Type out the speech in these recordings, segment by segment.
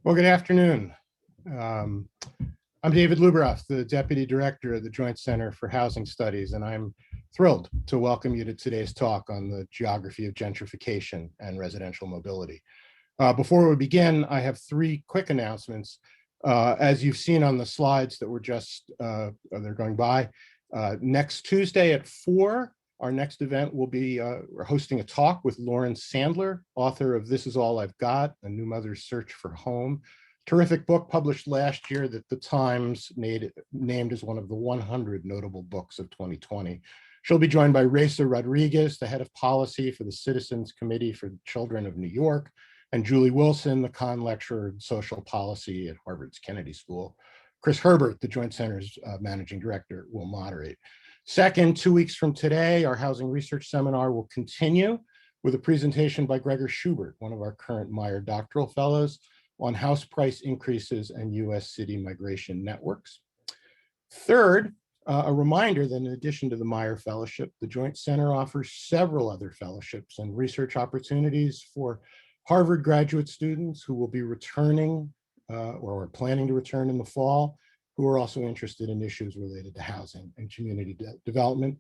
Well, good afternoon. I'm David Luberoff, the Deputy Director of the Joint Center for Housing Studies, and I'm thrilled to welcome you to today's talk on the geography of gentrification and residential mobility. Before we begin, I have three quick announcements. As you've seen on the slides that were just, they're going by, next Tuesday at 4, our next event will be, we're hosting a talk with Lauren Sandler, author of This Is All I've Got, A New Mother's Search for Home. Terrific book published last year that the Times named as one of the 100 notable books of 2020. She'll be joined by Reza Rodriguez, the head of policy for the Citizens Committee for the Children of New York, and Julie Wilson, the Kahn lecturer in social policy at Harvard's Kennedy School. Chris Herbert, the Joint Center's managing director, will moderate. Second, 2 weeks from today, our housing research seminar will continue with a presentation by Gregor Schubert, one of our current Meyer doctoral fellows, on house price increases and US city migration networks. Third, a reminder that in addition to the Meyer Fellowship, the Joint Center offers several other fellowships and research opportunities for Harvard graduate students who will be returning or are planning to return in the fall, who are also interested in issues related to housing and community development.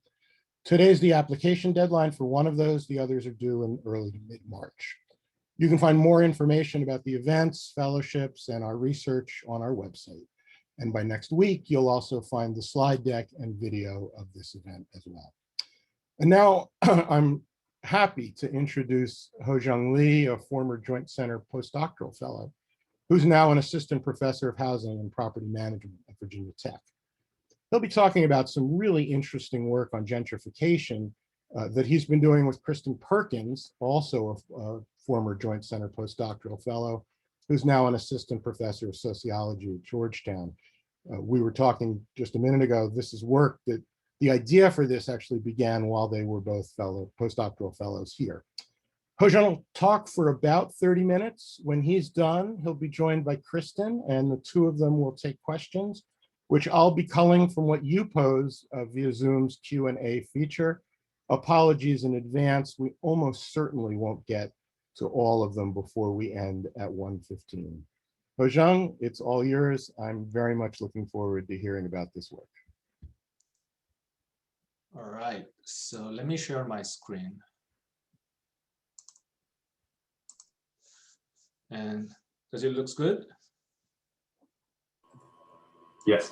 Today's the application deadline for one of those. The others are due in early to mid-March. You can find more information about the events, fellowships, and our research on our website. And by next week, you'll also find the slide deck and video of this event as well. And now I'm happy to introduce Hyojung Lee, a former Joint Center postdoctoral fellow, who's now an assistant professor of housing and property management at Virginia Tech. He'll be talking about some really interesting work on gentrification that he's been doing with Kristin Perkins, also a former Joint Center postdoctoral fellow, who's now an assistant professor of sociology at Georgetown. We were talking just a minute ago, this is work that the idea for this actually began while they were both postdoctoral fellows here. Hyojung will talk for about 30 minutes. When he's done, he'll be joined by Kristin, and the two of them will take questions, which I'll be culling from what you pose via Zoom's Q&A feature. Apologies in advance, we almost certainly won't get to all of them before we end at 1:15. Hyojung, it's all yours. I'm very much looking forward to hearing about this work. All right, so let me share my screen. And does it look good? Yes.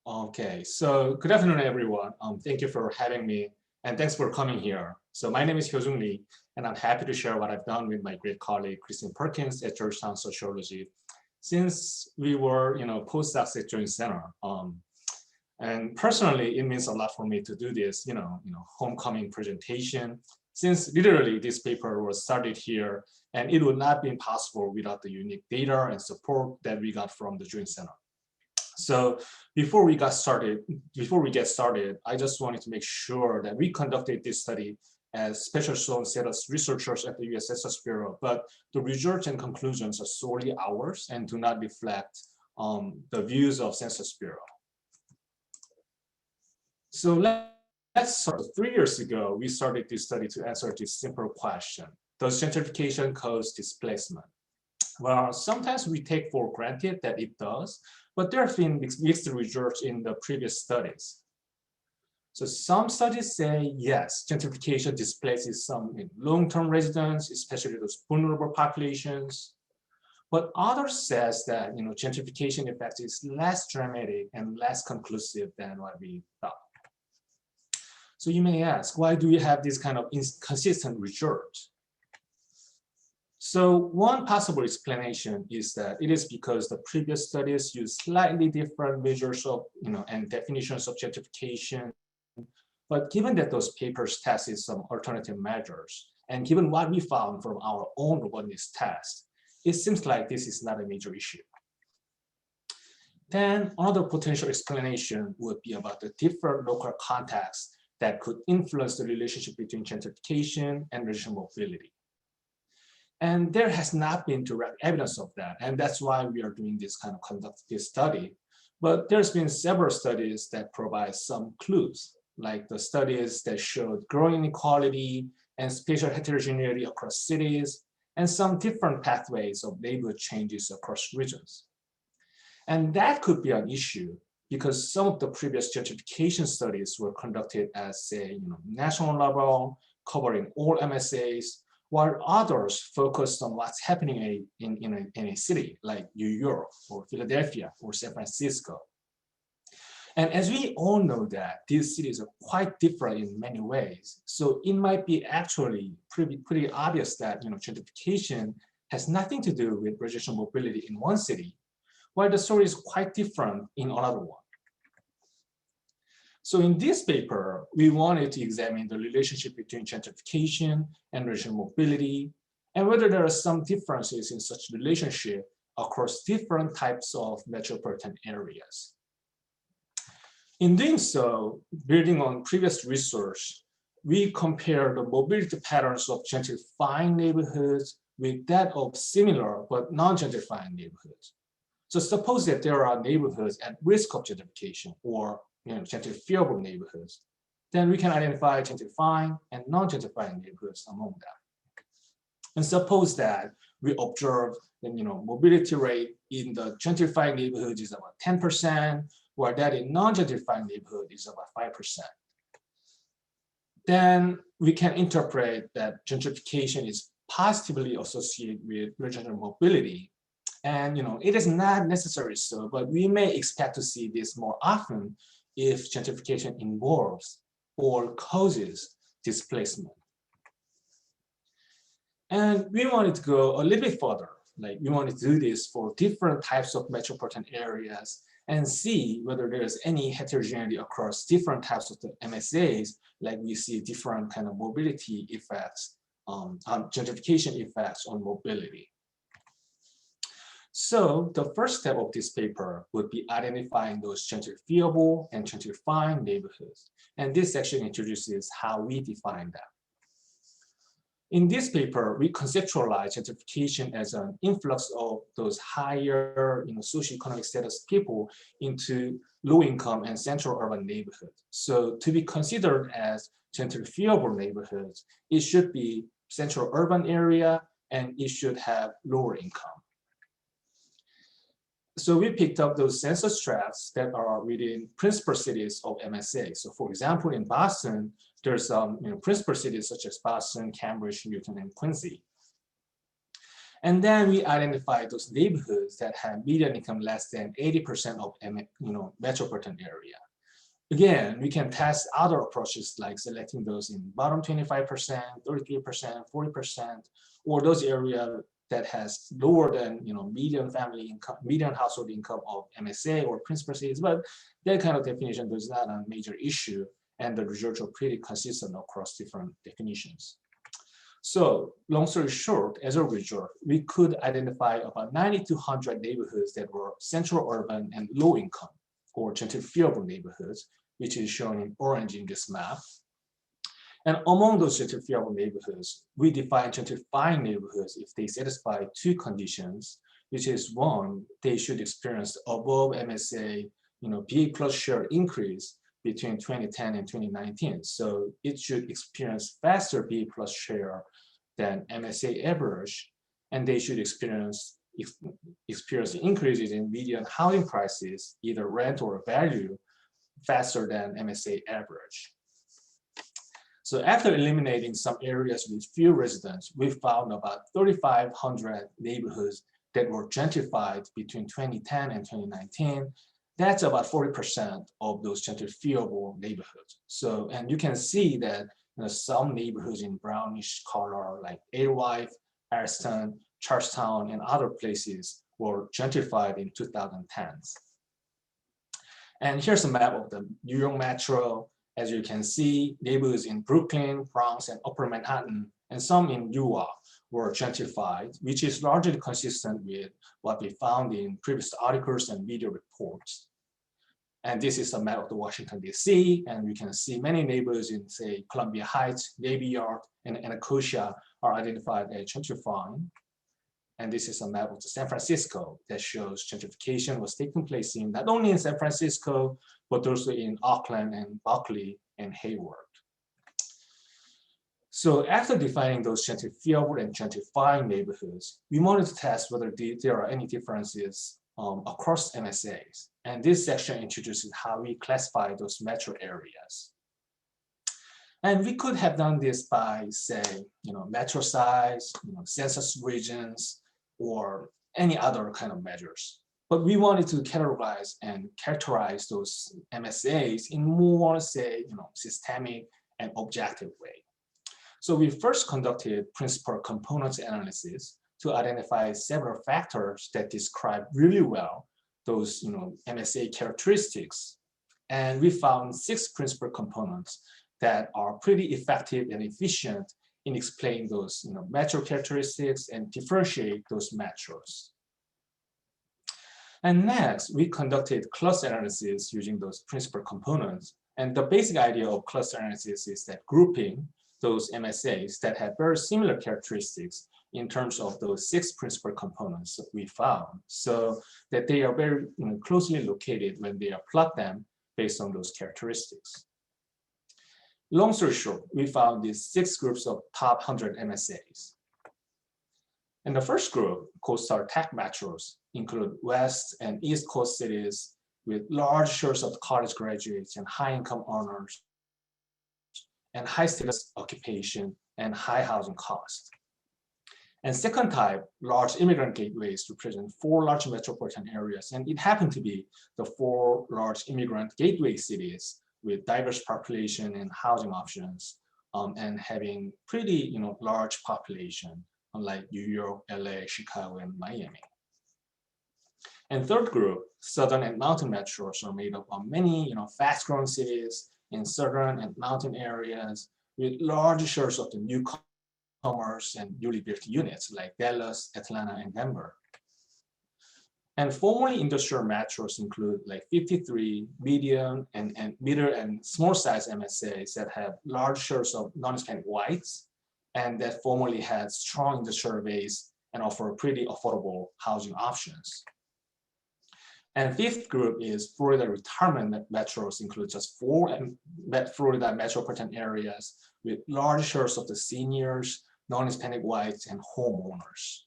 Okay, so good afternoon, everyone. Thank you for having me, and thanks for coming here. So my name is Hyojung Lee, and I'm happy to share what I've done with my great colleague, Kristin Perkins at Georgetown Sociology, since we were, postdocs at Joint Center. And personally, it means a lot for me to do this, homecoming presentation, since literally this paper was started here, and it would not be possible without the unique data and support that we got from the Joint Center. So before we get started, I just wanted to make sure that we conducted this study as special status researchers at the US Census Bureau, but the results and conclusions are solely ours and do not reflect the views of Census Bureau. So let's start. 3 years ago, we started this study to answer this simple question: does gentrification cause displacement? Well, sometimes we take for granted that it does, but there have been mixed results in the previous studies. So some studies say, yes, gentrification displaces some long-term residents, especially those vulnerable populations. But others says that gentrification effect is less dramatic and less conclusive than what we thought. So you may ask, why do we have this kind of inconsistent result? So one possible explanation is that it is because the previous studies use slightly different measures of, and definitions of gentrification. But given that those papers tested some alternative measures, and given what we found from our own robustness test, it seems like this is not a major issue. Then another potential explanation would be about the different local contexts that could influence the relationship between gentrification and regional mobility. And there has not been direct evidence of that. And that's why we are doing this kind of conductive study. But there's been several studies that provide some clues, like the studies that showed growing inequality and spatial heterogeneity across cities, and some different pathways of neighborhood changes across regions. And that could be an issue because some of the previous gentrification studies were conducted at, say, national level, covering all MSAs, while others focused on what's happening in a city like New York or Philadelphia or San Francisco. And as we all know that these cities are quite different in many ways, so it might be actually pretty obvious that gentrification has nothing to do with residential mobility in one city, while the story is quite different in another one. So in this paper, we wanted to examine the relationship between gentrification and residential mobility, and whether there are some differences in such relationship across different types of metropolitan areas. In doing so, building on previous research, we compare the mobility patterns of gentrifying neighborhoods with that of similar but non-gentrifying neighborhoods. So suppose that there are neighborhoods at risk of gentrification or gentrifiable neighborhoods, then we can identify gentrifying and non-gentrifying neighborhoods among them. And suppose that we observe that mobility rate in the gentrifying neighborhoods is about 10%, while that in non-gentrifying neighborhood is about 5%. Then we can interpret that gentrification is positively associated with regional mobility. And it is not necessarily so, but we may expect to see this more often if gentrification involves or causes displacement. And we wanted to go a little bit further. Like we wanted to do this for different types of metropolitan areas and see whether there's any heterogeneity across different types of the MSAs, like we see different kind of mobility effects, gentrification effects on mobility. So the first step of this paper would be identifying those gentrifiable and gentrifying neighborhoods. And this section introduces how we define them. In this paper, we conceptualize gentrification as an influx of those higher socioeconomic status people into low-income and central urban neighborhoods. So to be considered as gentrifiable neighborhoods, it should be central urban area and it should have lower income. So we picked up those census tracts that are within principal cities of MSA. So for example, in Boston, there's principal cities such as Boston, Cambridge, Newton, and Quincy. And then we identified those neighborhoods that have median income less than 80% of metropolitan area. Again, we can test other approaches like selecting those in bottom 25%, 33%, 40%, or those areas that has lower than median family income, median household income of MSA or principal cities, but that kind of definition is not a major issue, and the results are pretty consistent across different definitions. So long story short, as a result, we could identify about 9,200 neighborhoods that were central urban and low income or gentrifiable neighborhoods, which is shown in orange in this map. And among those gentrifiable neighborhoods, we define gentrifying neighborhoods if they satisfy two conditions, which is one, they should experience above MSA, BA plus share increase between 2010 and 2019. So it should experience faster BA plus share than MSA average, and they should experience increases in median housing prices, either rent or value, faster than MSA average. So after eliminating some areas with few residents, we found about 3,500 neighborhoods that were gentrified between 2010 and 2019. That's about 40% of those gentrifiable neighborhoods. So, and you can see that some neighborhoods in brownish color like Alewife, Ariston, Charlestown, and other places were gentrified in 2010s. And here's a map of the New York Metro. As you can see, neighborhoods in Brooklyn, Bronx, and Upper Manhattan, and some in Newark were gentrified, which is largely consistent with what we found in previous articles and media reports. And this is a map of the Washington, D.C., and we can see many neighborhoods in, say, Columbia Heights, Navy Yard, and Anacostia are identified as gentrifying. And this is a map of San Francisco that shows gentrification was taking place in not only in San Francisco, but also in Oakland and Berkeley and Hayward. So after defining those gentrifiable and gentrifying neighborhoods, we wanted to test whether there are any differences across MSAs. And this section introduces how we classify those metro areas. And we could have done this by, say, metro size, census regions, or any other kind of measures. But we wanted to categorize and characterize those MSAs in more, say, systemic and objective way. So we first conducted principal components analysis to identify several factors that describe really well those MSA characteristics. And we found 6 principal components that are pretty effective and efficient in explaining those metro characteristics and differentiate those metros. And next, we conducted cluster analysis using those principal components. And the basic idea of cluster analysis is that grouping those MSAs that have very similar characteristics in terms of those 6 principal components that we found, so that they are very closely located when they are plugged them based on those characteristics. Long story short, we found these 6 groups of top 100 MSAs. And the first group, coastal tech metros, include West and East Coast cities with large shares of college graduates and high-income earners, and high status occupation and high housing cost. And second type, large immigrant gateways, represent 4 large metropolitan areas. And it happened to be the 4 large immigrant gateway cities with diverse population and housing options, and having pretty large population, unlike New York, LA, Chicago, and Miami. And third group, southern and mountain metros, are made up of many fast-growing cities in southern and mountain areas with large shares of the newcomers and newly built units like Dallas, Atlanta, and Denver. And formerly industrial metros include like 53 medium and middle and small size MSAs that have large shares of non-Hispanic whites and that formerly had strong industrial base and offer pretty affordable housing options. And fifth group is Florida retirement metros, include just 4 Florida metropolitan areas with large shares of the seniors, non-Hispanic whites, and homeowners.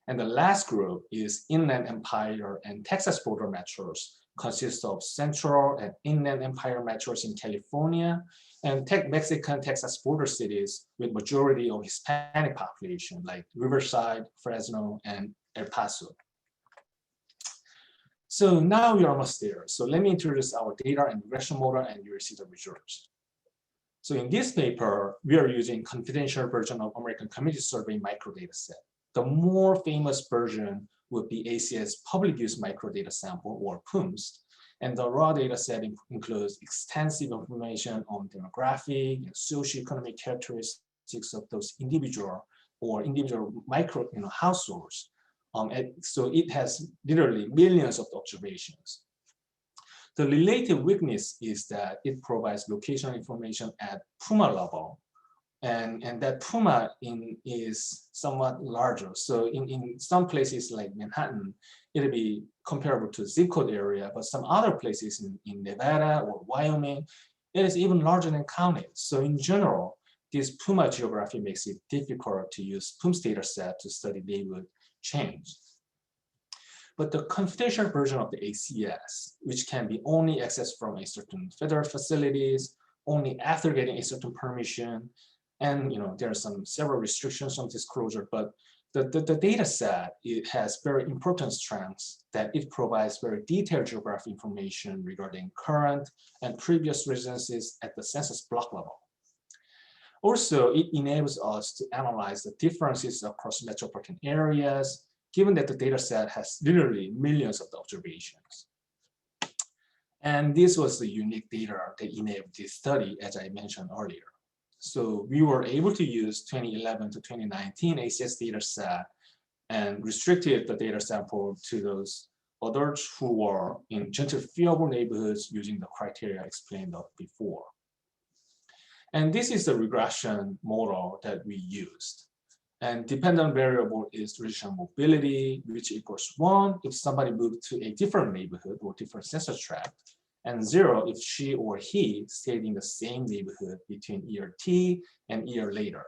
And the last group is Inland Empire and Texas border metros, consists of Central and Inland Empire metros in California, and Mexican Texas border cities with majority of Hispanic population like Riverside, Fresno, and El Paso. So now we're almost there. So let me introduce our data and regression model, and you will see the results. So in this paper, we are using confidential version of American Community Survey microdata set. The more famous version would be ACS public use microdata sample, or PUMS. And the raw data set includes extensive information on demographic and socioeconomic characteristics of those individual micro households. So it has literally millions of observations. The relative weakness is that it provides location information at PUMA level, and that PUMA is somewhat larger. So in some places like Manhattan, it'll be comparable to zip code area, but some other places in Nevada or Wyoming, it is even larger than counties. So in general, this PUMA geography makes it difficult to use PUMS data set to study neighborhood change. But the confidential version of the ACS, which can be only accessed from a certain federal facilities, only after getting a certain permission, and there are several restrictions on disclosure, but the data set, it has very important strengths that it provides very detailed geographic information regarding current and previous residences at the census block level. Also, it enables us to analyze the differences across metropolitan areas, given that the data set has literally millions of observations. And this was the unique data that enabled this study, as I mentioned earlier. So we were able to use 2011 to 2019 ACS data set and restricted the data sample to those adults who were in gentrifiable neighborhoods using the criteria explained before. And this is the regression model that we used. And dependent variable is regional mobility, which equals 1 if somebody moved to a different neighborhood or different census tract. and 0 if she or he stayed in the same neighborhood between year T and year later.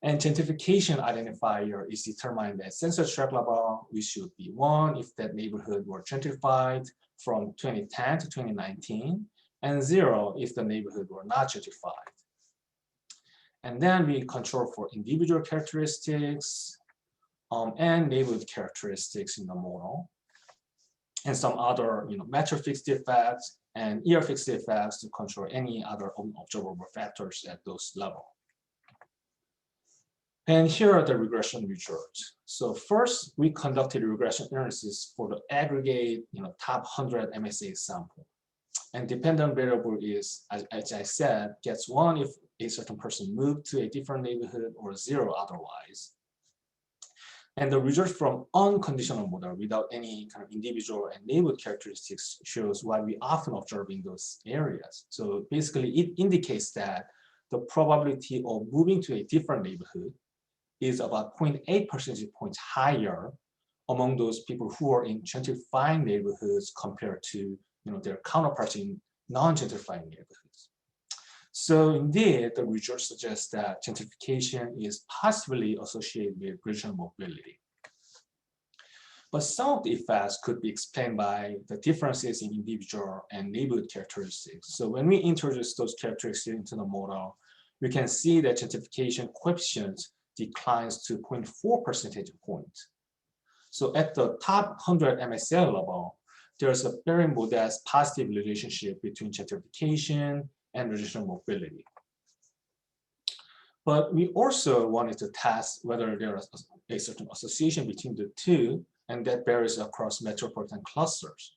And gentrification identifier is determined at census tract level, which should be 1 if that neighborhood were gentrified from 2010 to 2019, and 0 if the neighborhood were not gentrified. And then we control for individual characteristics and neighborhood characteristics in the model, and some other metro fixed effects and year fixed effects to control any other observable factors at those levels. And here are the regression results. So first, we conducted regression analysis for the aggregate top 100 MSA sample. And dependent variable is, as I said, gets 1 if a certain person moved to a different neighborhood, or 0 otherwise. And the result from unconditional model without any kind of individual and neighborhood characteristics shows what we often observe in those areas. So basically, it indicates that the probability of moving to a different neighborhood is about 0.8 percentage points higher among those people who are in gentrifying neighborhoods compared to their counterparts in non-gentrifying neighborhoods. So indeed, the results suggest that gentrification is possibly associated with regional mobility. But some of the effects could be explained by the differences in individual and neighborhood characteristics. So when we introduce those characteristics into the model, we can see that gentrification coefficient declines to 0.4 percentage points. So at the top 100 MSL level, there's a very modest positive relationship between gentrification and regional mobility. But we also wanted to test whether there is a certain association between the two, and that varies across metropolitan clusters.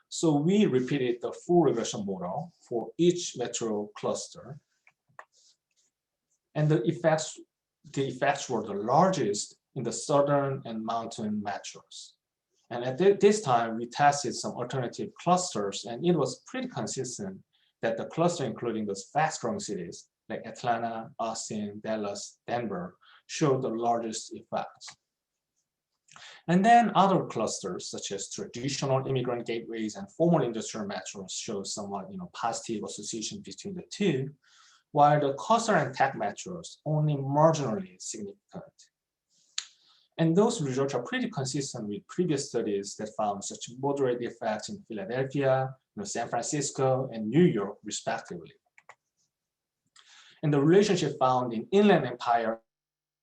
So we repeated the full regression model for each metro cluster. And the effects were the largest in the southern and mountain metros. And at this time, we tested some alternative clusters, and it was pretty consistent that the cluster, including those fast-growing cities like Atlanta, Austin, Dallas, Denver, showed the largest effects. And then other clusters, such as traditional immigrant gateways and formal industrial metros, show somewhat positive association between the two, while the coastal and tech metros only marginally significant. And those results are pretty consistent with previous studies that found such moderate effects in Philadelphia, San Francisco, and New York, respectively. And the relationship found in Inland Empire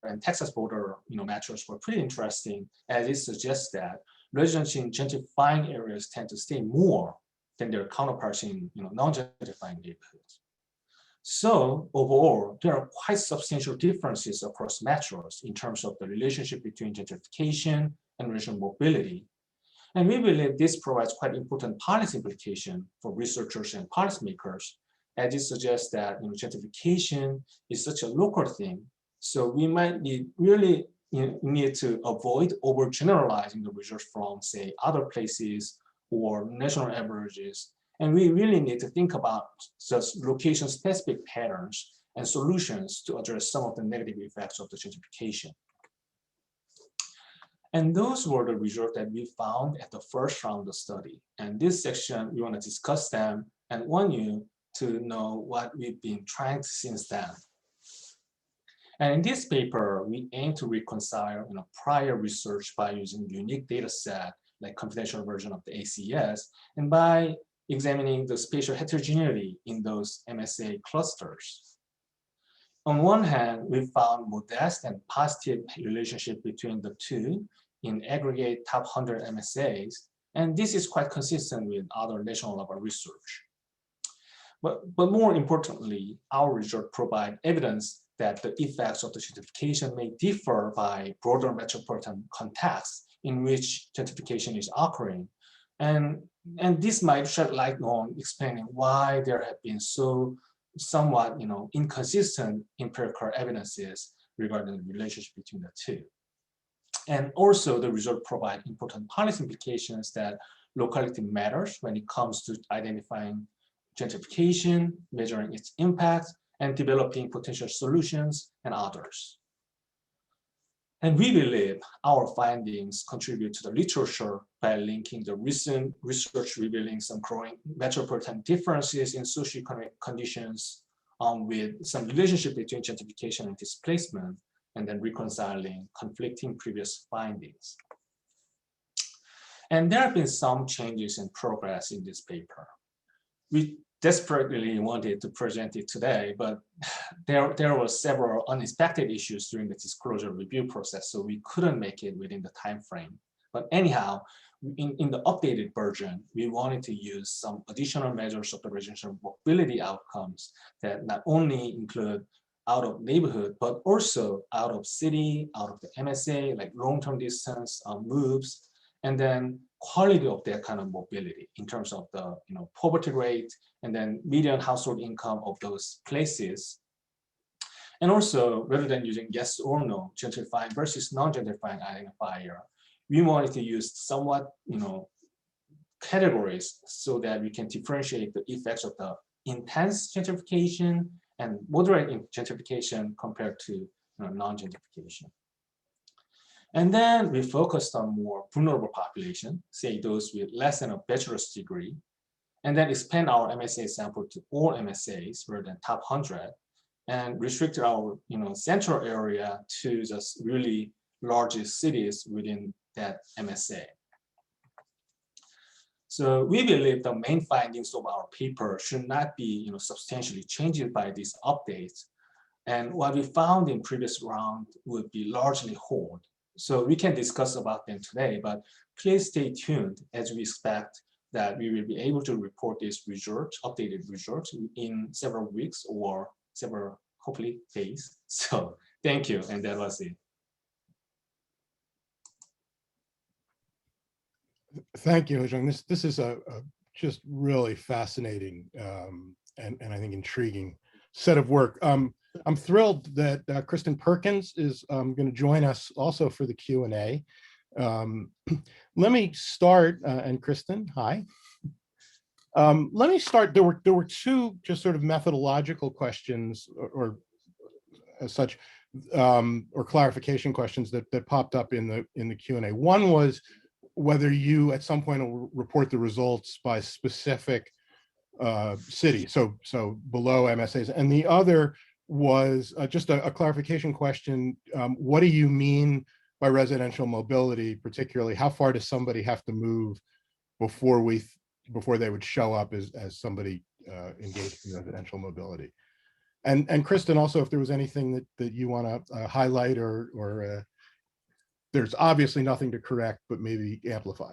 and Texas border metros were pretty interesting, as it suggests that residents in gentrifying areas tend to stay more than their counterparts in non-gentrifying neighborhoods. So overall, there are quite substantial differences across metros in terms of the relationship between gentrification and regional mobility. And we believe this provides quite important policy implication for researchers and policymakers, as it suggests that gentrification is such a local thing. So we might really need to avoid overgeneralizing the results from, say, other places or national averages. And we really need to think about just location-specific patterns and solutions to address some of the negative effects of the gentrification. And those were the results that we found at the first round of the study. And this section, we want to discuss them and want you to know what we've been trying since then. And in this paper, we aim to reconcile prior research by using unique data set, like confidential version of the ACS, and by examining the spatial heterogeneity in those MSA clusters. On one hand, we found modest and positive relationship between the two in aggregate top 100 MSAs, and this is quite consistent with other national level research. But more importantly, our results provide evidence that the effects of the gentrification may differ by broader metropolitan contexts in which gentrification is occurring. And this might shed light on explaining why there have been somewhat inconsistent empirical evidences regarding the relationship between the two. And also the results provide important policy implications that locality matters when it comes to identifying gentrification, measuring its impact, and developing potential solutions and others. And we believe our findings contribute to the literature by linking the recent research revealing some growing metropolitan differences in socioeconomic conditions with some relationship between gentrification and displacement, and then reconciling conflicting previous findings. And there have been some changes in progress in this paper. We desperately wanted to present it today, but there were several unexpected issues during the disclosure review process, so we couldn't make it within the time frame. But anyhow, in the updated version, we wanted to use some additional measures of the residential mobility outcomes that not only include out of neighborhood, but also out of city, out of the MSA, like long-term distance moves, and then quality of that kind of mobility in terms of the poverty rate and then median household income of those places. And also, rather than using yes or no, gentrifying versus non-gentrifying identifier, we wanted to use somewhat categories so that we can differentiate the effects of the intense gentrification and moderate gentrification compared to non-gentrification. And then we focused on more vulnerable population, say those with less than a bachelor's degree, and then expand our MSA sample to all MSAs rather than top 100, and restrict our central area to just really largest cities within that MSA. So we believe the main findings of our paper should not be substantially changed by these updates. And what we found in previous round would be largely hold. So we can discuss about them today, but please stay tuned as we expect that we will be able to report this research, updated research in several weeks or several, hopefully, days. So thank you, and that was it. Thank you, Hyojung. This is a just really fascinating and I think intriguing set of work. I'm thrilled that Kristin Perkins is going to join us also for the Q&A. Let me start, and Kristin, hi. Let me start. There were two just sort of methodological questions or as such, or clarification questions that popped up in the Q&A. One was whether you at some point will report the results by specific city, so below MSAs, and the other was just a clarification question. What do you mean by residential mobility? Particularly, how far does somebody have to move before they would show up as somebody engaged in residential mobility? And Kristin, also, if there was anything that you want to highlight or there's obviously nothing to correct, but maybe amplify.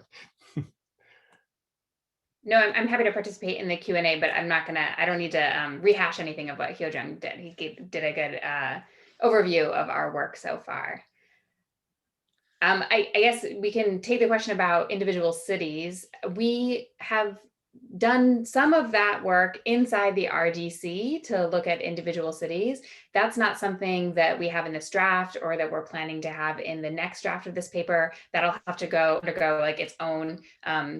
No, I'm happy to participate in the Q&A, but I don't need to rehash anything of what Hyojung did. He did a good overview of our work so far. I guess we can take the question about individual cities. We have done some of that work inside the RDC to look at individual cities. That's not something that we have in this draft or that we're planning to have in the next draft of this paper. That'll have to undergo like its own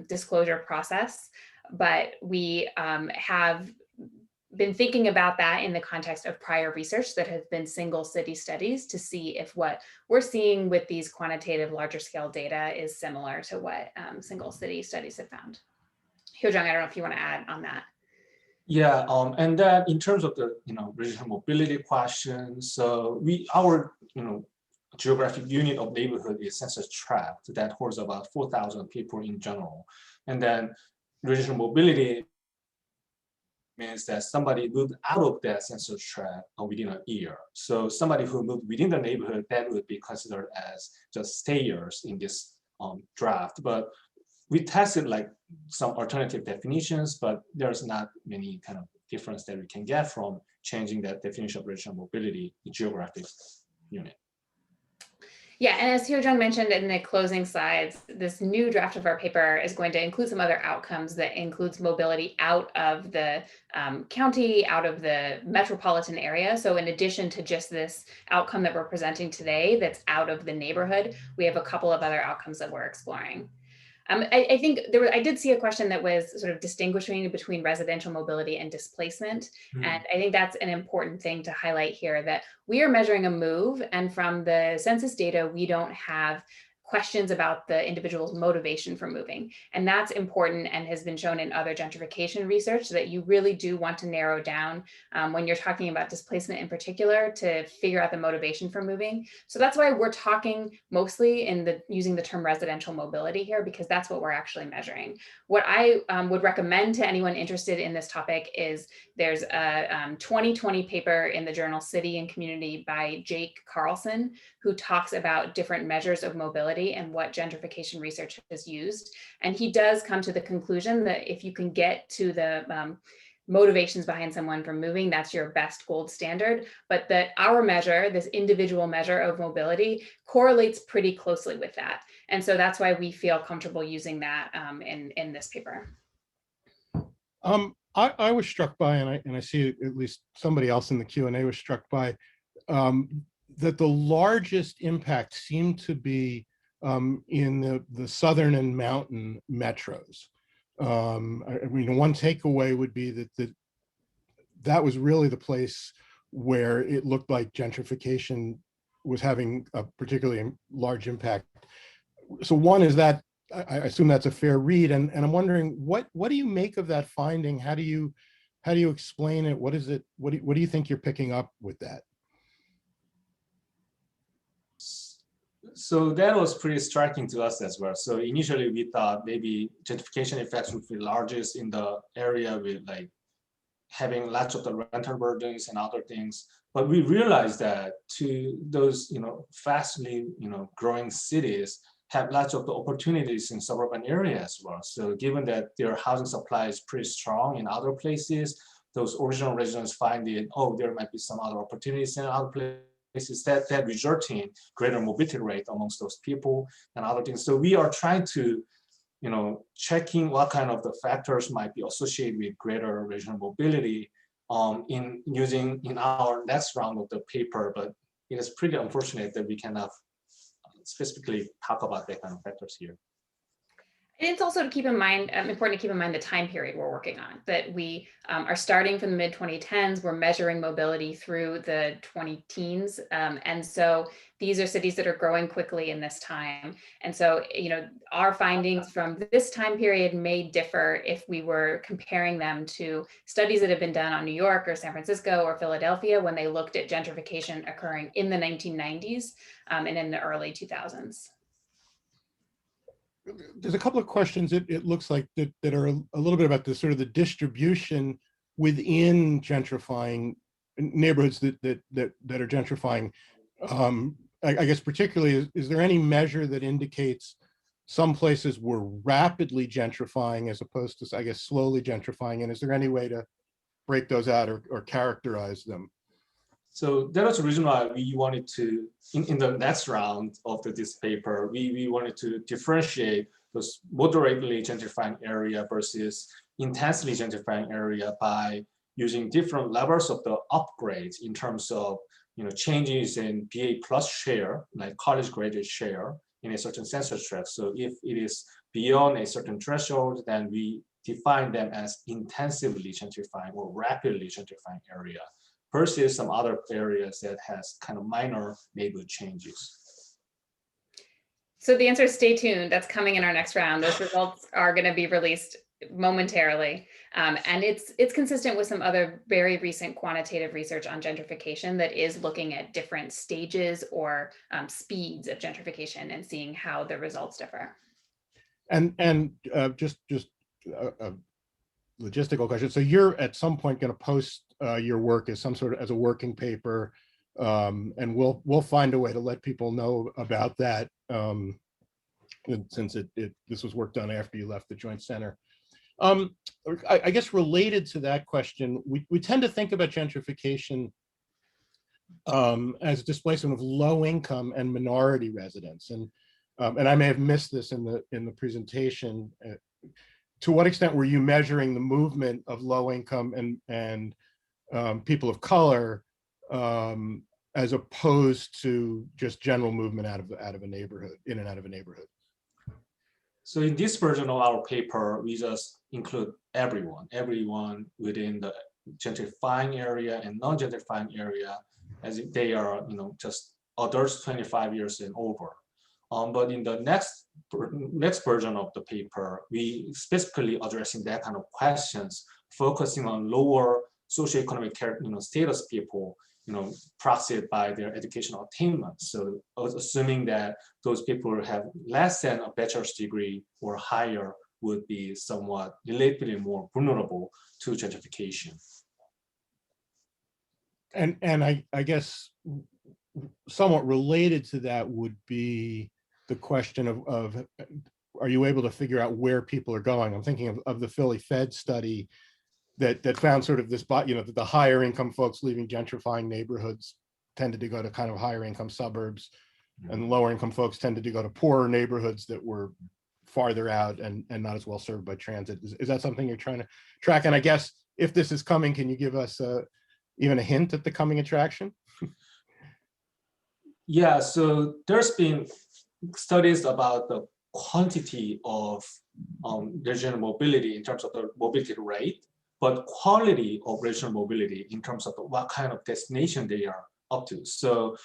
disclosure process. But we have been thinking about that in the context of prior research that has been single city studies to see if what we're seeing with these quantitative larger scale data is similar to what single city studies have found. Hyojung, I don't know if you want to add on that. Yeah, and then in terms of the regional mobility question, so our geographic unit of neighborhood is census tract that holds about 4,000 people in general, and then regional mobility means that somebody moved out of that census tract within a year. So somebody who moved within the neighborhood, that would be considered as just stayers in this draft. But we tested like some alternative definitions, but there's not many kind of difference that we can get from changing that definition of regional mobility in geographic unit. Yeah, and as Hyojung mentioned in the closing slides, this new draft of our paper is going to include some other outcomes that includes mobility out of the county, out of the metropolitan area. So in addition to just this outcome that we're presenting today that's out of the neighborhood, we have a couple of other outcomes that we're exploring. I think I did see a question that was sort of distinguishing between residential mobility and displacement. And I think that's an important thing to highlight here, that we are measuring a move, and from the census data, we don't have questions about the individual's motivation for moving. And that's important and has been shown in other gentrification research, that you really do want to narrow down when you're talking about displacement in particular to figure out the motivation for moving. So that's why we're talking mostly using the term residential mobility here, because that's what we're actually measuring. What I would recommend to anyone interested in this topic is there's a 2020 paper in the journal City and Community by Jake Carlson, who talks about different measures of mobility and what gentrification research has used. And he does come to the conclusion that if you can get to the motivations behind someone for moving, that's your best gold standard, but that our measure, this individual measure of mobility, correlates pretty closely with that. And so that's why we feel comfortable using that in this paper. I was struck by, and I see at least somebody else in the Q&A was struck by, that the largest impact seemed to be in the southern and mountain metros. I mean, one takeaway would be that was really the place where it looked like gentrification was having a particularly large impact. So one is that, I assume that's a fair read, and I'm wondering what do you make of that finding? How do you explain it? What is it? What do you think you're picking up with that? So that was pretty striking to us as well. So initially we thought maybe gentrification effects would be largest in the area with like having lots of the rental burdens and other things. But we realized that to those, fastly, growing cities have lots of the opportunities in suburban areas as well. So given that their housing supply is pretty strong in other places, those original residents find it, there might be some other opportunities in other places that result in greater mobility rate amongst those people and other things. So we are trying to, checking what kind of the factors might be associated with greater regional mobility in our next round of the paper, but it is pretty unfortunate that we cannot specifically talk about that kind of factors here. And it's also to keep in mind, important to keep in mind the time period we're working on, that we are starting from the mid-2010s, we're measuring mobility through the 20-teens. And so these are cities that are growing quickly in this time. And so, our findings from this time period may differ if we were comparing them to studies that have been done on New York or San Francisco or Philadelphia when they looked at gentrification occurring in the 1990s and in the early 2000s. There's a couple of questions it looks like that are a little bit about the sort of the distribution within gentrifying neighborhoods that are gentrifying. I guess particularly, is there any measure that indicates some places were rapidly gentrifying as opposed to, I guess, slowly gentrifying? And is there any way to break those out or characterize them? So that was the reason why we wanted to, in the next round of this paper, we wanted to differentiate those moderately gentrifying area versus intensely gentrifying area by using different levels of the upgrades in terms of changes in BA plus share, like college graduate share in a certain census tract. So if it is beyond a certain threshold, then we define them as intensively gentrifying or rapidly gentrifying area, versus some other areas that has kind of minor neighborhood changes. So the answer is stay tuned. That's coming in our next round. Those results are going to be released momentarily. And it's consistent with some other very recent quantitative research on gentrification that is looking at different stages or speeds of gentrification and seeing how the results differ. And just a logistical question. So you're at some point going to post your work as as a working paper, and we'll find a way to let people know about that, since this was work done after you left the Joint Center. I guess related to that question, we tend to think about gentrification as displacement of low income and minority residents, and I may have missed this in the presentation. To what extent were you measuring the movement of low income and people of color as opposed to just general movement out of a neighborhood, in and out of a neighborhood? So in this version of our paper, we just include everyone within the gentrifying area and non-gentrifying area, as if they are, just adults 25 years and over. But in the next version of the paper, we specifically addressing that kind of questions, focusing on lower socioeconomic status people, proxied by their educational attainment. So assuming that those people who have less than a bachelor's degree or higher would be somewhat relatively more vulnerable to gentrification. And I guess somewhat related to that would be the question of are you able to figure out where people are going? I'm thinking of the Philly Fed study that found sort of this, that the higher income folks leaving gentrifying neighborhoods tended to go to kind of higher income suburbs, and lower income folks tended to go to poorer neighborhoods that were farther out and not as well served by transit. Is that something you're trying to track? And I guess if this is coming, can you give us even a hint at the coming attraction? Yeah, so there's been studies about the quantity of regional mobility in terms of the mobility rate, but quality of regional mobility in terms of what kind of destination they are up to. So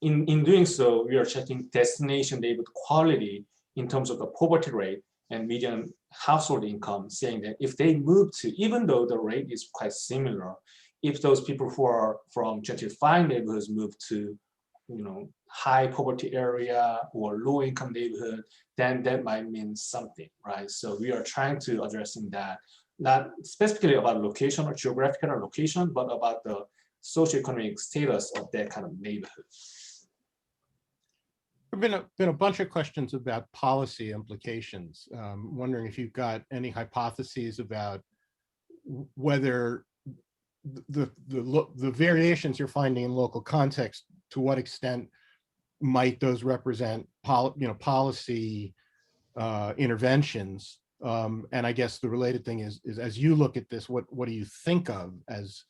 in doing so, we are checking destination neighborhood quality in terms of the poverty rate and median household income, saying that if they move to, even though the rate is quite similar, if those people who are from gentrifying neighborhoods move to high poverty area or low income neighborhood, then that might mean something, right? So we are trying to addressing that, not specifically about location or geographical location, but about the socioeconomic status of that kind of neighborhood. There have been a bunch of questions about policy implications. Wondering if you've got any hypotheses about whether the variations you're finding in local context, to what extent might those represent policy interventions? And I guess the related thing is as you look at this, what do you think of as,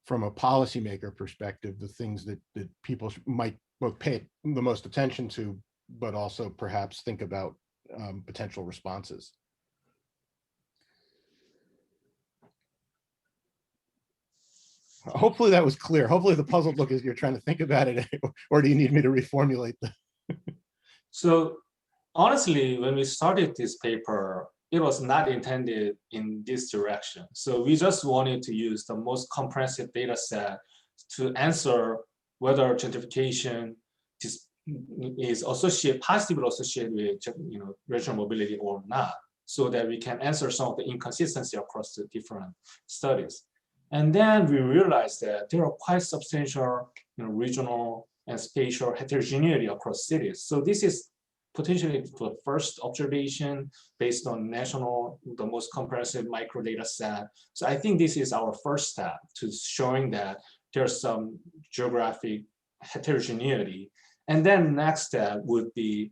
from a policymaker perspective, the things that people might both pay the most attention to, but also perhaps think about potential responses? Hopefully that was clear. Hopefully the puzzled look is you're trying to think about it, or do you need me to reformulate that? So honestly, when we started this paper, it was not intended in this direction. So we just wanted to use the most comprehensive data set to answer whether gentrification is positively associated with regional mobility or not, so that we can answer some of the inconsistency across the different studies. And then we realized that there are quite substantial regional and spatial heterogeneity across cities. So this is potentially the first observation based on the most comprehensive microdata set. So I think this is our first step to showing that there's some geographic heterogeneity. And then next step would be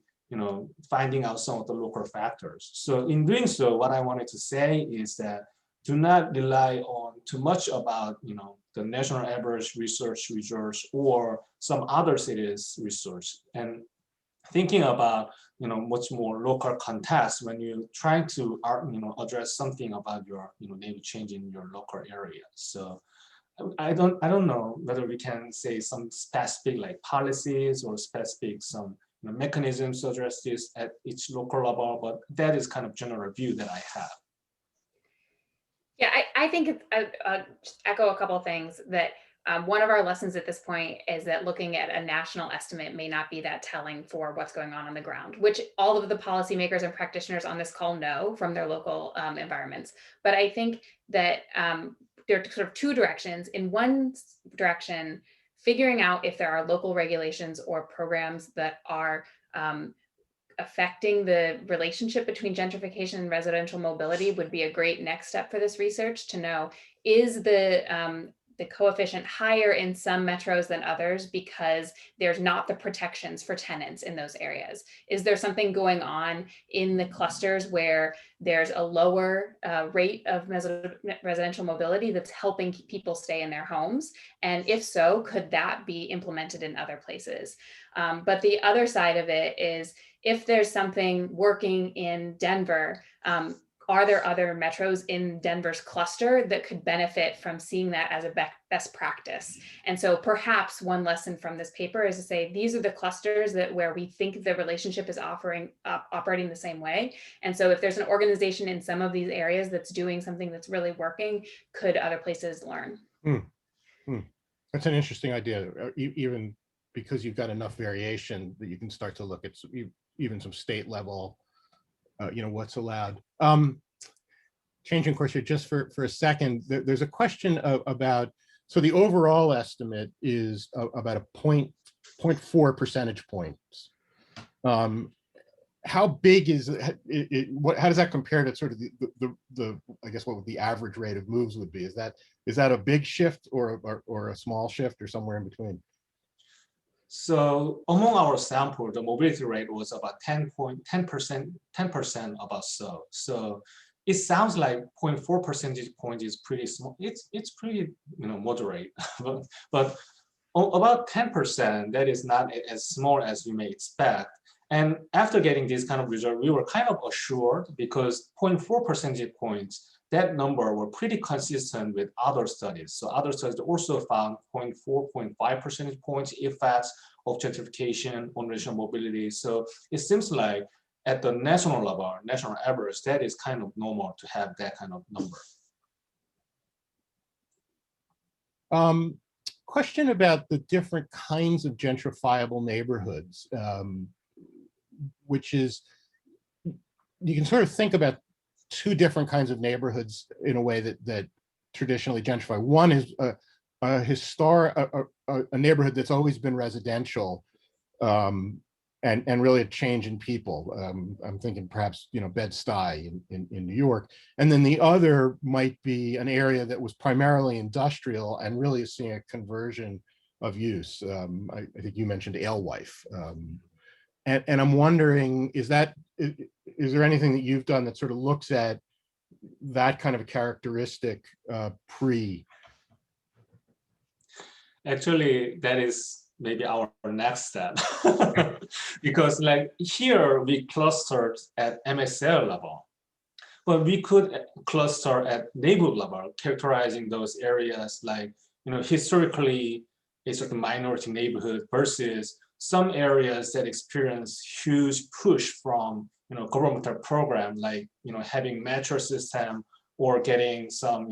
finding out some of the local factors. So in doing so, what I wanted to say is that do not rely on too much about the national average research or some other cities research, and thinking about much more local context when you're trying to address something about your neighborhood change in your local area. So I don't know whether we can say some specific like policies or specific some mechanisms to address this at each local level, but that is kind of general view that I have. Yeah, I think just echo a couple of things that one of our lessons at this point is that looking at a national estimate may not be that telling for what's going on the ground, which all of the policymakers and practitioners on this call know from their local environments. But I think that there are sort of two directions. In one direction, figuring out if there are local regulations or programs that are affecting the relationship between gentrification and residential mobility would be a great next step for this research, to know, is the the coefficient higher in some metros than others because there's not the protections for tenants in those areas? Is there something going on in the clusters where there's a lower rate of residential mobility that's helping people stay in their homes? And if so, could that be implemented in other places? But the other side of it is, if there's something working in Denver, are there other metros in Denver's cluster that could benefit from seeing that as a best practice? And so perhaps one lesson from this paper is to say, these are the clusters where we think the relationship is operating the same way. And so if there's an organization in some of these areas that's doing something that's really working, could other places learn? That's an interesting idea, even because you've got enough variation that you can start to look at even some state level, what's allowed. Changing course here just for a second, there's a question about, so the overall estimate is about a 0.4 percentage points. How big is it? How does that compare to sort of the I guess what the average rate of moves would be? Is that a big shift or a small shift or somewhere in between? So among our sample, the mobility rate was about 10% about so. So it sounds like 0.4 percentage point is pretty small. It's pretty moderate, but about 10%, that is not as small as you may expect. And after getting this kind of result, we were kind of assured, because 0.4 percentage points, that number were pretty consistent with other studies. So other studies also found 0.4, 0.5 percentage points effects of gentrification on regional mobility. So it seems like at the national level, national average, that is kind of normal to have that kind of number. Question about the different kinds of gentrifiable neighborhoods, which is, you can sort of think about two different kinds of neighborhoods in a way that traditionally gentrify. One is a neighborhood that's always been residential, and really a change in people. I'm thinking perhaps Bed-Stuy in New York, and then the other might be an area that was primarily industrial and really is seeing a conversion of use. I think you mentioned Alewife, and I'm wondering, is there anything that you've done that sort of looks at that kind of a characteristic pre? Actually, that is maybe our next step, because like here we clustered at MSL level, but we could cluster at neighborhood level, characterizing those areas like historically a certain minority neighborhood versus some areas that experience huge push from governmental program, like having metro system or getting some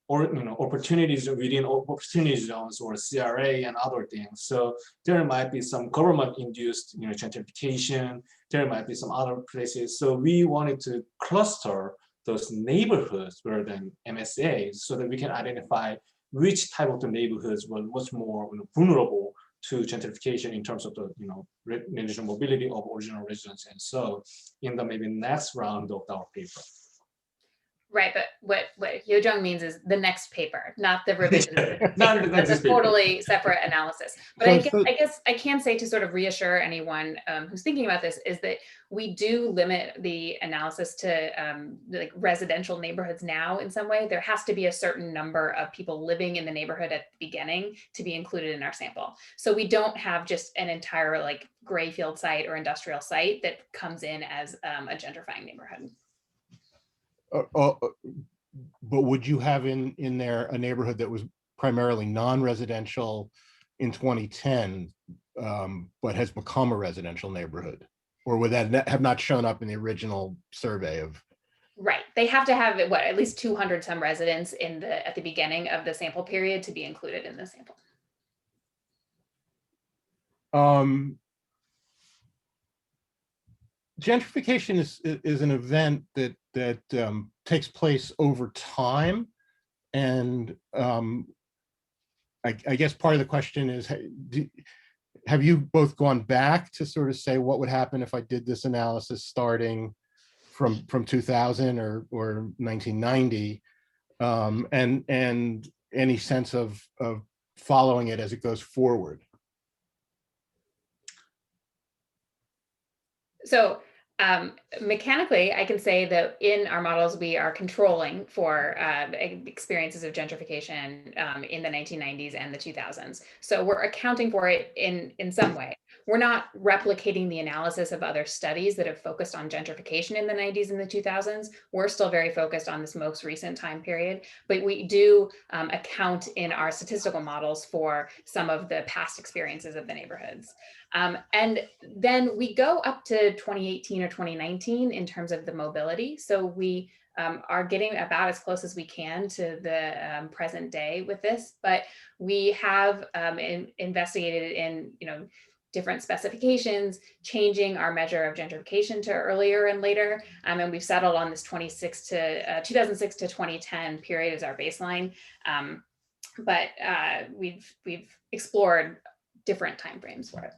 opportunities within opportunity zones or CRA and other things. So there might be some government-induced gentrification. There might be some other places. So we wanted to cluster those neighborhoods rather than MSAs, so that we can identify which type of the neighborhoods were much more vulnerable to gentrification in terms of the regional mobility of original residents. And so in the maybe next round of our paper. Right, but what Hyojung means is the next paper, not the revision. That's a totally separate analysis. But I guess I can say, to sort of reassure anyone who's thinking about this, is that we do limit the analysis to like residential neighborhoods now in some way. There has to be a certain number of people living in the neighborhood at the beginning to be included in our sample. So we don't have just an entire like gray field site or industrial site that comes in as a gentrifying neighborhood. But would you have in there a neighborhood that was primarily non-residential in 2010, but has become a residential neighborhood? Or would that have not shown up in the original survey of? Right, they have to have at least 200 some residents at the beginning of the sample period to be included in the sample. Gentrification is an event that takes place over time, and I guess part of the question is, have you both gone back to sort of say what would happen if I did this analysis starting from 2000 or 1990, and any sense of following it as it goes forward? So mechanically, I can say that in our models, we are controlling for experiences of gentrification in the 1990s and the 2000s. So we're accounting for it in some way. We're not replicating the analysis of other studies that have focused on gentrification in the 90s and the 2000s. We're still very focused on this most recent time period, but we do account in our statistical models for some of the past experiences of the neighborhoods. And then we go up to 2018 or 2019 in terms of the mobility. So we are getting about as close as we can to the present day with this, but we have investigated in, different specifications, changing our measure of gentrification to earlier and later. And we've settled on this 2006 to 2010 period as our baseline. But we've explored different timeframes for it.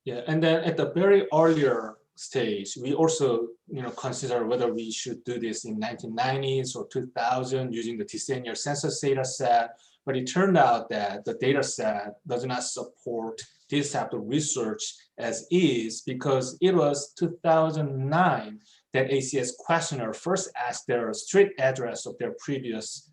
Yeah, and then at the very earlier stage, we also consider whether we should do this in 1990s or 2000 using the decennial census data set. But it turned out that the data set does not support this type of research as is, because it was 2009 that ACS questionnaire first asked their street address of their previous,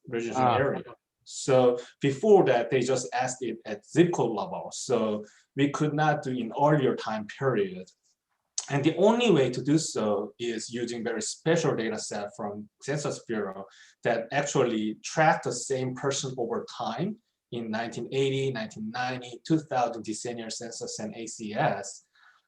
regional area. So before that, they just asked it at zip code level. So we could not do in earlier time period. And the only way to do so is using very special data set from Census Bureau that actually track the same person over time in 1980, 1990, 2000 decennial census and ACS.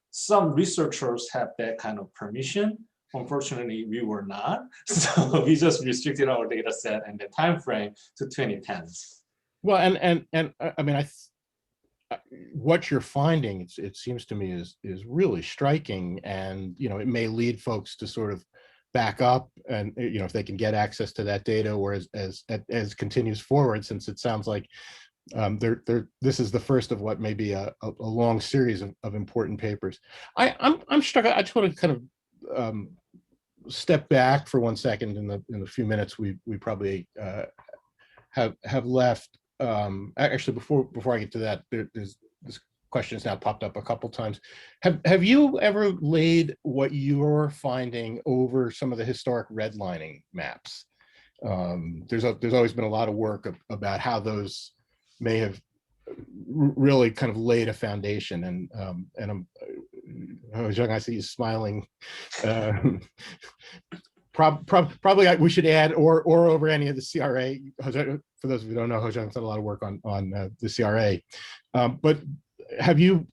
Some researchers have that kind of permission. Unfortunately, we were not. So we just restricted our data set and the time frame to 2010s. Well, and I mean, what you're finding, it seems to me, is really striking, and it may lead folks to sort of back up, and if they can get access to that data, or as continues forward, since it sounds like this is the first of what may be a long series of important papers. I'm struck. I just want to kind of step back for 1 second in the few minutes we probably have left. Actually, before I get to that, there's this question has now popped up a couple times. Have you ever laid what you're finding over some of the historic redlining maps? There's always been a lot of work about how those may have really kind of laid a foundation, and Hyojung, I see you smiling. Probably we should add or over any of the CRA. For those of you who don't know, Hyojung's done a lot of work on the CRA. But have you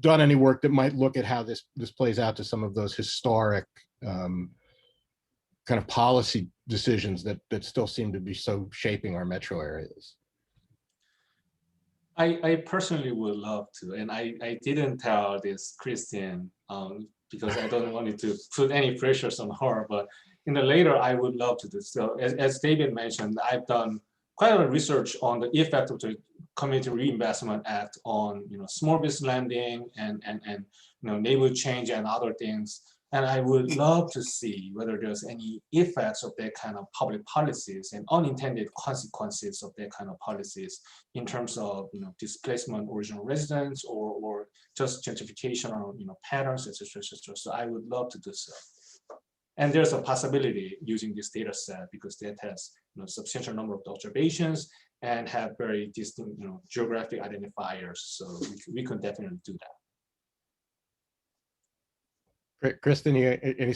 done any work that might look at how this plays out to some of those historic kind of policy decisions that still seem to be so shaping our metro areas? I personally would love to, and I didn't tell this Kristin because I don't want to put any pressures on her, but in the later I would love to do so. As David mentioned, I've done quite a lot of research on the effect of the Community Reinvestment Act on small business lending and neighborhood change and other things. And I would love to see whether there's any effects of that kind of public policies and unintended consequences of that kind of policies in terms of displacement of original residents or just gentrification or patterns, etc., etc. So I would love to do so. And there's a possibility using this data set because that has substantial number of observations and have very distinct geographic identifiers. So we could definitely do that. Kristin, any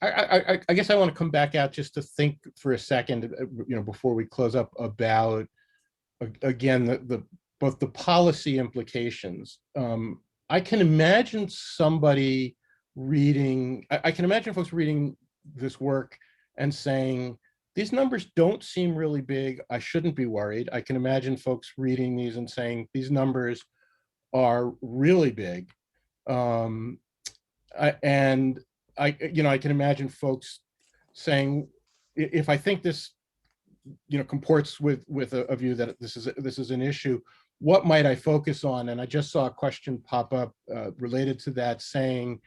I guess I want to come back out just to think for a second, before we close up, about again both the policy implications. I can imagine somebody reading. I can imagine folks reading this work and saying, these numbers don't seem really big. I shouldn't be worried. I can imagine folks reading these and saying, these numbers are really big, and I can imagine folks saying, if I think this, comports with a view that this is an issue, what might I focus on? And I just saw a question pop up related to that, saying,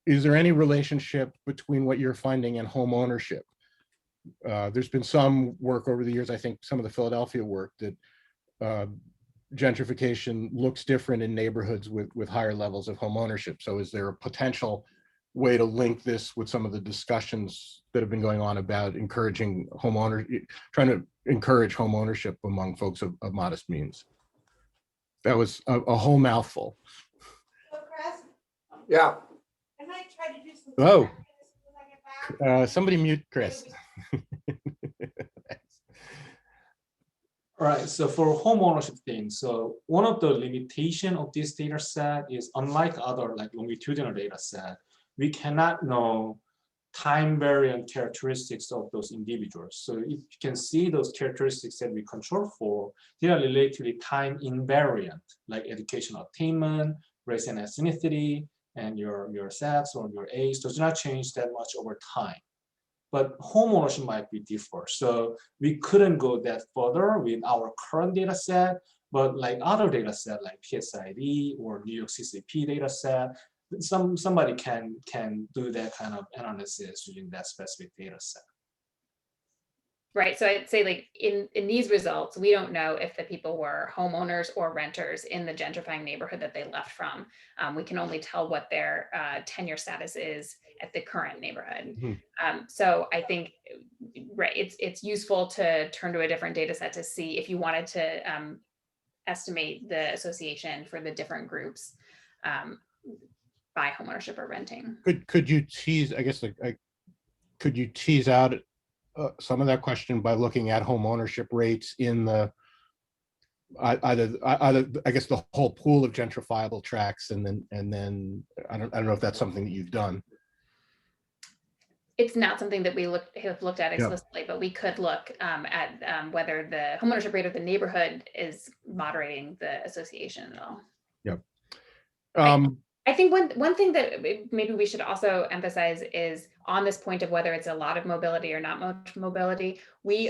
is there any relationship between what you're finding and home ownership? There's been some work over the years, I think some of the Philadelphia work, that gentrification looks different in neighborhoods with higher levels of home ownership. So is there a potential way to link this with some of the discussions that have been going on about encouraging trying to encourage home ownership among folks of modest means? That was a whole mouthful. So Chris, Yeah, I might try to do some. Oh. as soon as I get back. Somebody mute Chris. All right, so for home ownership thing, so one of the limitation of this data set is, unlike other like longitudinal data set, we cannot know time variant characteristics of those individuals. So if you can see those characteristics that we control for, they are relatively time invariant, like educational attainment, race and ethnicity, and your sex or your age does not change that much over time. But home ownership might be different. So we couldn't go that further with our current data set, but like other data set like PSID or New York CCP data set, somebody can do that kind of analysis using that specific data set. Right. So I'd say like in these results, we don't know if the people were homeowners or renters in the gentrifying neighborhood that they left from. We can only tell what their tenure status is at the current neighborhood. So I think, right, it's useful to turn to a different data set to see if you wanted to estimate the association for the different groups by homeownership or renting. Could you tease, I guess, could you tease out some of that question by looking at home ownership rates in the either I guess the whole pool of gentrifiable tracts, and then I don't know if that's something that you've done. It's not something that we have looked at explicitly, but we could look at whether the homeownership rate of the neighborhood is moderating the association at all. Yep. I think one thing that maybe we should also emphasize is on this point of whether it's a lot of mobility or not much mobility,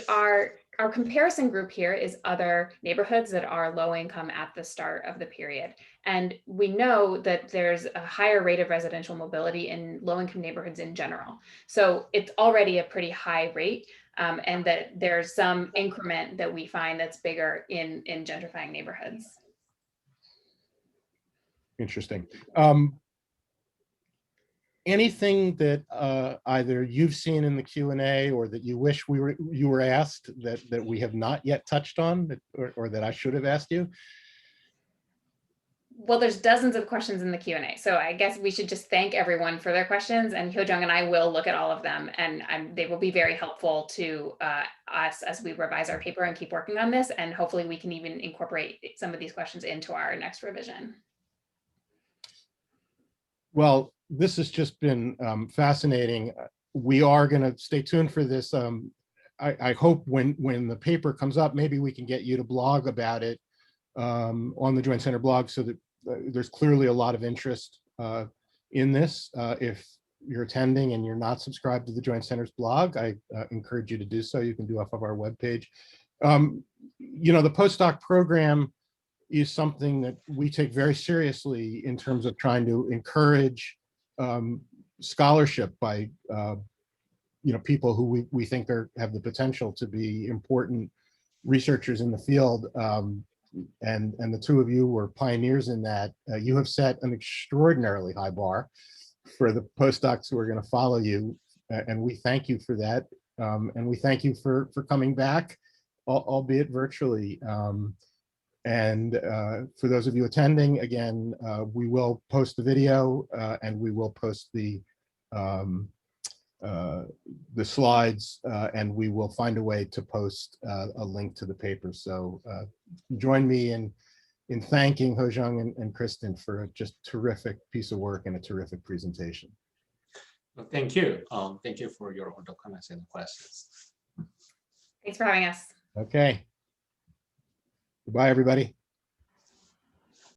our comparison group here is other neighborhoods that are low income at the start of the period. And we know that there's a higher rate of residential mobility in low income neighborhoods in general. So it's already a pretty high rate, and that there's some increment that we find that's bigger in gentrifying neighborhoods. Interesting. Anything that either you've seen in the Q&A or that you wish you were asked that we have not yet touched on, or that I should have asked you? Well, there's dozens of questions in the Q&A, so I guess we should just thank everyone for their questions, and Hyojung and I will look at all of them, and they will be very helpful to us as we revise our paper and keep working on this, and hopefully we can even incorporate some of these questions into our next revision. Well, this has just been fascinating. We are going to stay tuned for this. I hope when the paper comes up, maybe we can get you to blog about it on the Joint Center blog, so that there's clearly a lot of interest in this. If you're attending and you're not subscribed to the Joint Center's blog, I encourage you to do so. You can do off of our webpage. You know, the postdoc program is something that we take very seriously in terms of trying to encourage scholarship by you know, people who we think have the potential to be important researchers in the field. And the two of you were pioneers in that. You have set an extraordinarily high bar for the postdocs who are going to follow you, and we thank you for that. And we thank you for coming back, albeit virtually. And for those of you attending, again, we will post the video and we will post the slides, and we will find a way to post a link to the paper. So join me in thanking Hyojung and Kristin for a just terrific piece of work and a terrific presentation. Well, thank you. Thank you for your comments and questions. Thanks for having us. Okay. Goodbye, everybody.